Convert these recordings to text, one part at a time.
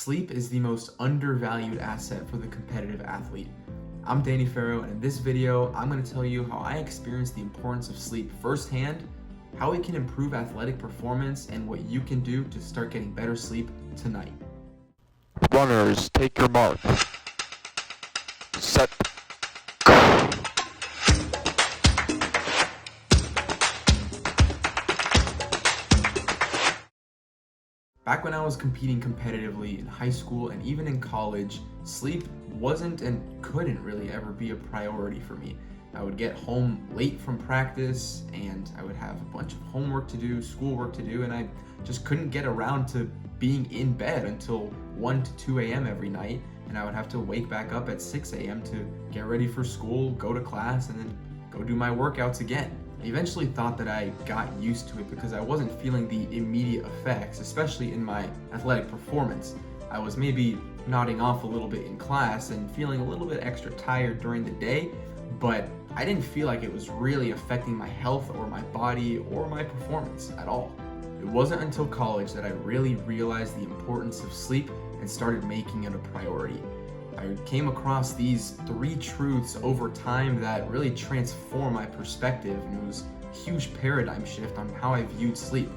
Sleep is the most undervalued asset for the competitive athlete. I'm Danny Ferro, and in this video, I'm going to tell you how I experienced the importance of sleep firsthand, how it can improve athletic performance, and what you can do to start getting better sleep tonight. Runners, take your mark. Set. Back when I was competing competitively in high school and even in college, sleep wasn't and couldn't really ever be a priority for me. I would get home late from practice and I would have a bunch of homework to do, schoolwork to do, and I just couldn't get around to being in bed until 1 to 2 a.m. every night, and I would have to wake back up at 6 a.m. to get ready for school, go to class, and then go do my workouts again. I eventually thought that I got used to it because I wasn't feeling the immediate effects, especially in my athletic performance. I was maybe nodding off a little bit in class and feeling a little bit extra tired during the day, but I didn't feel like it was really affecting my health or my body or my performance at all. It wasn't until college that I really realized the importance of sleep and started making it a priority. I came across these 3 truths over time that really transformed my perspective, and it was a huge paradigm shift on how I viewed sleep.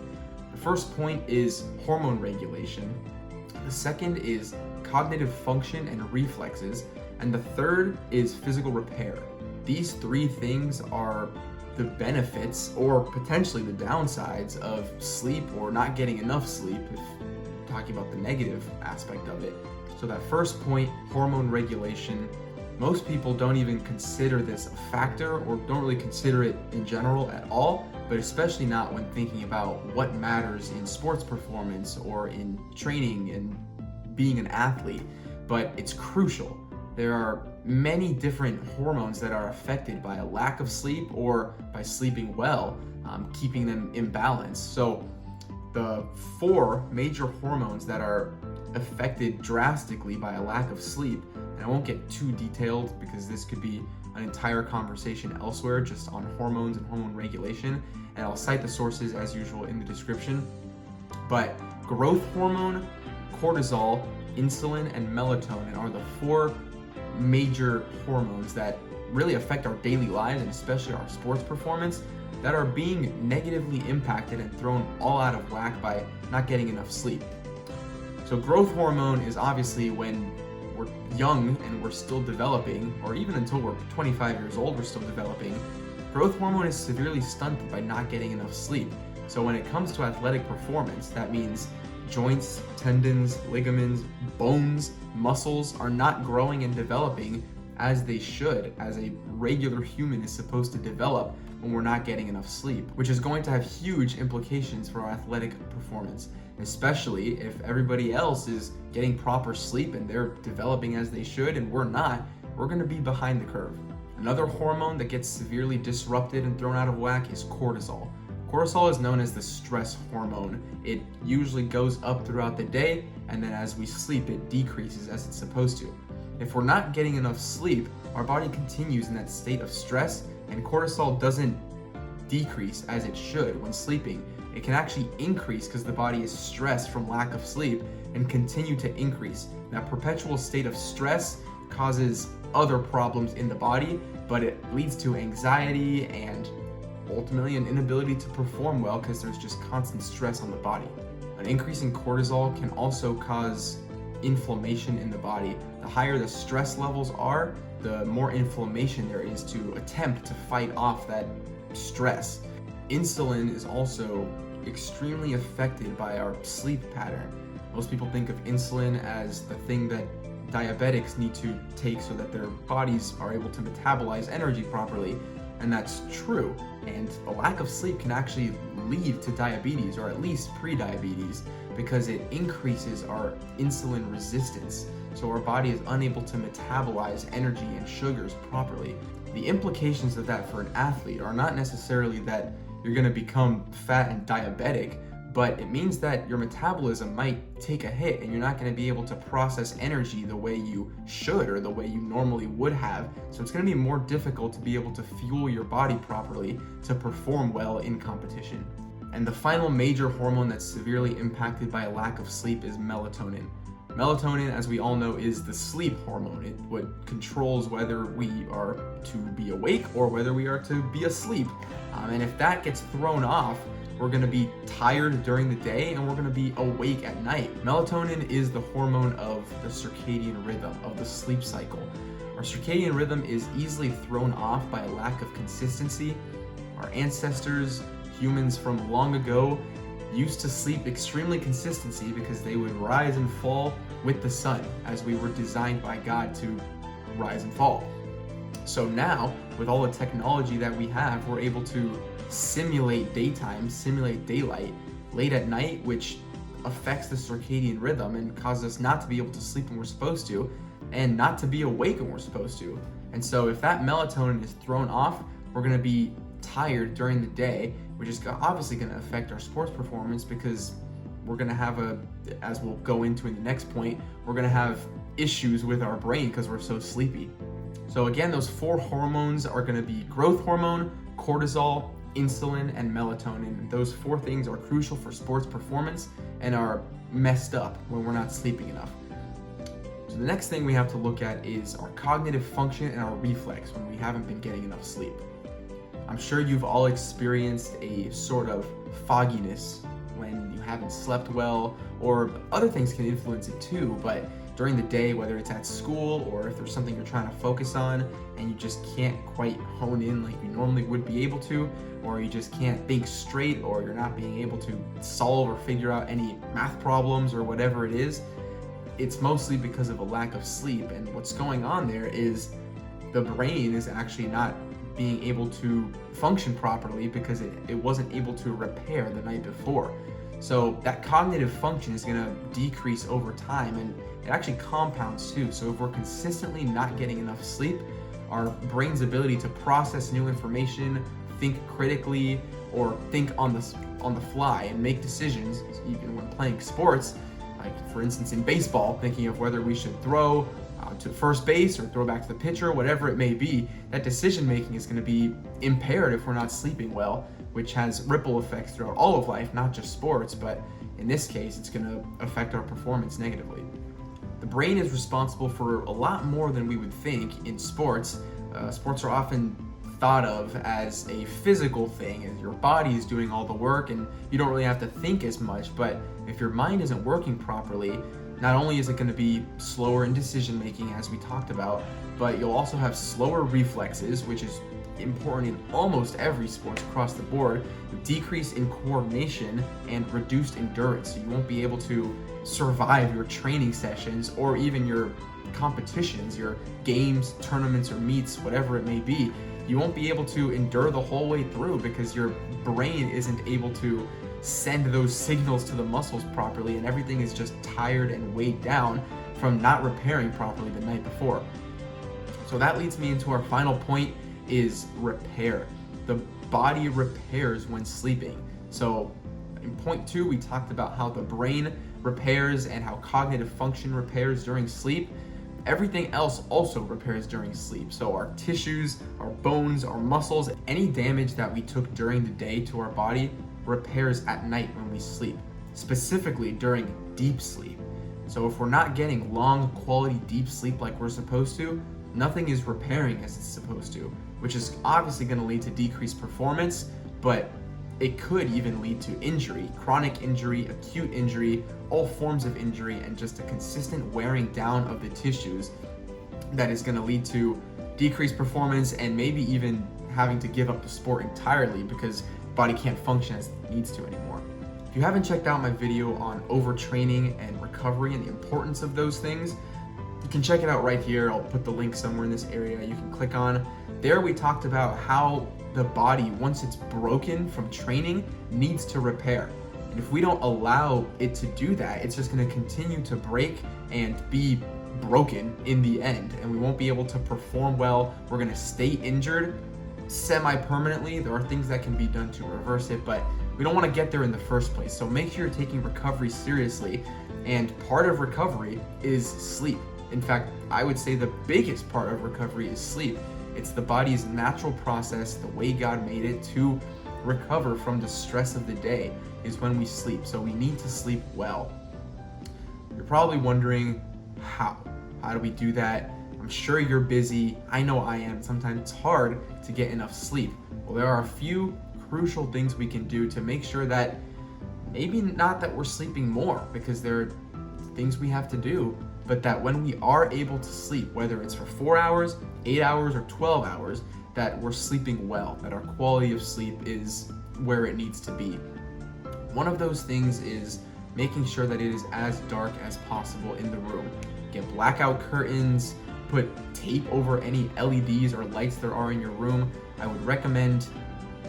The first point is hormone regulation. The second is cognitive function and reflexes. And the third is physical repair. These 3 things are the benefits or potentially the downsides of sleep or not getting enough sleep, if talking about the negative aspect of it. So that first point, hormone regulation, most people don't even consider this a factor or don't really consider it in general at all, but especially not when thinking about what matters in sports performance or in training and being an athlete. But it's crucial. There are many different hormones that are affected by a lack of sleep or by sleeping well, keeping them imbalanced. So the 4 major hormones that are affected drastically by a lack of sleep, and I won't get too detailed because this could be an entire conversation elsewhere just on hormones and hormone regulation, and I'll cite the sources as usual in the description. But growth hormone, cortisol, insulin, and melatonin are the 4 major hormones that really affect our daily lives and especially our sports performance, that are being negatively impacted and thrown all out of whack by not getting enough sleep. So growth hormone is obviously when we're young and we're still developing, or even until we're 25 years old, we're still developing. Growth hormone is severely stunted by not getting enough sleep. So when it comes to athletic performance, that means joints, tendons, ligaments, bones, muscles are not growing and developing as they should, as a regular human is supposed to develop when we're not getting enough sleep, which is going to have huge implications for our athletic performance, especially if everybody else is getting proper sleep and they're developing as they should and we're not. We're going to be behind the curve. Another hormone that gets severely disrupted and thrown out of whack is cortisol. Cortisol is known as the stress hormone. It usually goes up throughout the day, and then as we sleep, it decreases as it's supposed to. If we're not getting enough sleep, our body continues in that state of stress, and cortisol doesn't decrease as it should when sleeping. It can actually increase because the body is stressed from lack of sleep and continue to increase. That perpetual state of stress causes other problems in the body, but it leads to anxiety and ultimately an inability to perform well because there's just constant stress on the body. An increase in cortisol can also cause inflammation in the body. The higher the stress levels are, the more inflammation there is to attempt to fight off that stress. Insulin is also extremely affected by our sleep pattern. Most people think of insulin as the thing that diabetics need to take so that their bodies are able to metabolize energy properly, and that's true. And a lack of sleep can actually lead to diabetes, or at least pre-diabetes, because it increases our insulin resistance. So our body is unable to metabolize energy and sugars properly. The implications of that for an athlete are not necessarily that you're going to become fat and diabetic, but it means that your metabolism might take a hit and you're not going to be able to process energy the way you should or the way you normally would have. So it's going to be more difficult to be able to fuel your body properly to perform well in competition. And the final major hormone that's severely impacted by a lack of sleep is melatonin. Melatonin, as we all know, is the sleep hormone. What controls whether we are to be awake or whether we are to be asleep. And if that gets thrown off, we're going to be tired during the day and we're going to be awake at night. Melatonin is the hormone of the circadian rhythm, of the sleep cycle. Our circadian rhythm is easily thrown off by a lack of consistency. Our ancestors, humans from long ago, used to sleep extremely consistently because they would rise and fall with the sun, as we were designed by God to rise and fall. So now, with all the technology that we have, we're able to simulate daytime, simulate daylight late at night, which affects the circadian rhythm and causes us not to be able to sleep when we're supposed to and not to be awake when we're supposed to. And so if that melatonin is thrown off, we're going to be tired during the day, which is obviously going to affect our sports performance, because we're going to have as we'll go into in the next point, we're going to have issues with our brain because we're so sleepy. So again, those 4 hormones are going to be growth hormone, cortisol, insulin, and melatonin. Those 4 things are crucial for sports performance and are messed up when we're not sleeping enough. So the next thing we have to look at is our cognitive function and our reflex when we haven't been getting enough sleep. I'm sure you've all experienced a sort of fogginess when you haven't slept well, or other things can influence it too, but during the day, whether it's at school or if there's something you're trying to focus on and you just can't quite hone in like you normally would be able to, or you just can't think straight, or you're not being able to solve or figure out any math problems or whatever it is, it's mostly because of a lack of sleep. And what's going on there is the brain is actually not being able to function properly because it wasn't able to repair the night before. So that cognitive function is going to decrease over time, and it actually compounds too. So if we're consistently not getting enough sleep, our brain's ability to process new information, think critically, or think on the fly and make decisions, even when playing sports, like for instance in baseball, thinking of whether we should throw to first base or throw back to the pitcher, whatever it may be, that decision making is going to be impaired if we're not sleeping well, which has ripple effects throughout all of life, not just sports, but in this case, it's going to affect our performance negatively. The brain is responsible for a lot more than we would think in sports. Sports are often thought of as a physical thing, and your body is doing all the work and you don't really have to think as much, but if your mind isn't working properly, not only is it going to be slower in decision making, as we talked about, but you'll also have slower reflexes, which is important in almost every sport across the board, decrease in coordination, and reduced endurance. So you won't be able to survive your training sessions or even your competitions, your games, tournaments, or meets, whatever it may be. You won't be able to endure the whole way through because your brain isn't able to send those signals to the muscles properly, and everything is just tired and weighed down from not repairing properly the night before. So that leads me into our final point, is repair. The body repairs when sleeping. So in point 2, we talked about how the brain repairs and how cognitive function repairs during sleep. Everything else also repairs during sleep. So our tissues, our bones, our muscles, any damage that we took during the day to our body repairs at night when we sleep, specifically during deep sleep. So if we're not getting long quality deep sleep like we're supposed to, nothing is repairing as it's supposed to, which is obviously going to lead to decreased performance, but it could even lead to injury, chronic injury, acute injury, all forms of injury, and just a consistent wearing down of the tissues that is going to lead to decreased performance and maybe even having to give up the sport entirely because the body can't function as it needs to anymore. If you haven't checked out my video on overtraining and recovery and the importance of those things, you can check it out right here. I'll put the link somewhere in this area you can click on. There we talked about how the body, once it's broken from training, needs to repair. And if we don't allow it to do that, it's just going to continue to break and be broken in the end, and we won't be able to perform well. We're going to stay injured semi-permanently. There are things that can be done to reverse it, but we don't want to get there in the first place. So make sure you're taking recovery seriously, and part of recovery is sleep. In fact, I would say the biggest part of recovery is sleep. It's the body's natural process, the way God made it to recover from the stress of the day is when we sleep. So we need to sleep well. You're probably wondering, how? How do we do that? I'm sure you're busy. I know I am. Sometimes it's hard to get enough sleep. Well, there are a few crucial things we can do to make sure that maybe not that we're sleeping more, because there are things we have to do, but that when we are able to sleep, whether it's for 4 hours, 8 hours, or 12 hours, that we're sleeping well, that our quality of sleep is where it needs to be. One of those things is making sure that it is as dark as possible in the room. Get blackout curtains, put tape over any LEDs or lights there are in your room. I would recommend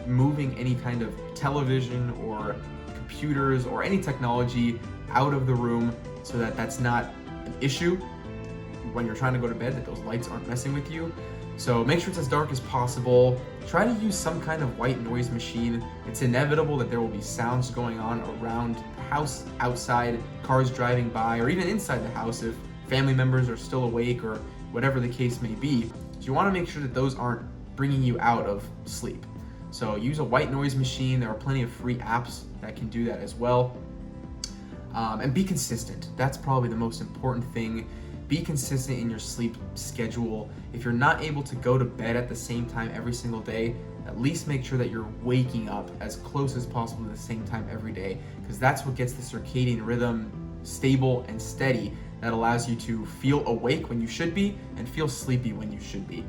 moving any kind of television or computers or any technology out of the room so that that's not an issue when you're trying to go to bed, that those lights aren't messing with you. So make sure it's as dark as possible. Try to use some kind of white noise machine. It's inevitable that there will be sounds going on around the house, outside, cars driving by, or even inside the house if family members are still awake or whatever the case may be. So you want to make sure that those aren't bringing you out of sleep. So use a white noise machine. There are plenty of free apps that can do that as well. And be consistent. That's probably the most important thing. Be consistent in your sleep schedule. If you're not able to go to bed at the same time every single day, at least make sure that you're waking up as close as possible to the same time every day, because that's what gets the circadian rhythm stable and steady. That allows you to feel awake when you should be and feel sleepy when you should be.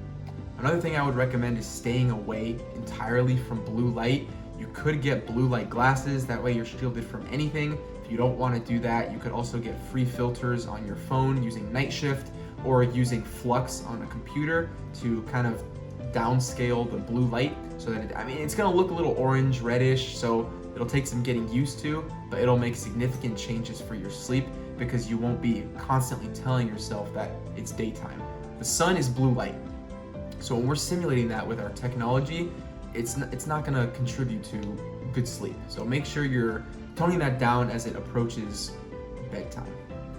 Another thing I would recommend is staying away entirely from blue light. You could get blue light glasses, that way you're shielded from anything. If you don't want to do that, you could also get free filters on your phone using Night Shift or using Flux on a computer to kind of downscale the blue light so that it's going to look a little orange, reddish, so it'll take some getting used to, but it'll make significant changes for your sleep because you won't be constantly telling yourself that it's daytime. The sun is blue light. So when we're simulating that with our technology, it's not going to contribute to good sleep. So make sure you're toning that down as it approaches bedtime.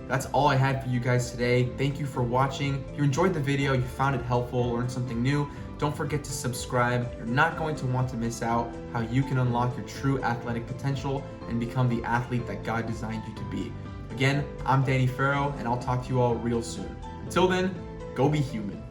That's all I had for you guys today. Thank you for watching. If you enjoyed the video, you found it helpful, learned something new, don't forget to subscribe. You're not going to want to miss out how you can unlock your true athletic potential and become the athlete that God designed you to be. Again, I'm Danny Ferro, and I'll talk to you all real soon. Until then, go be human.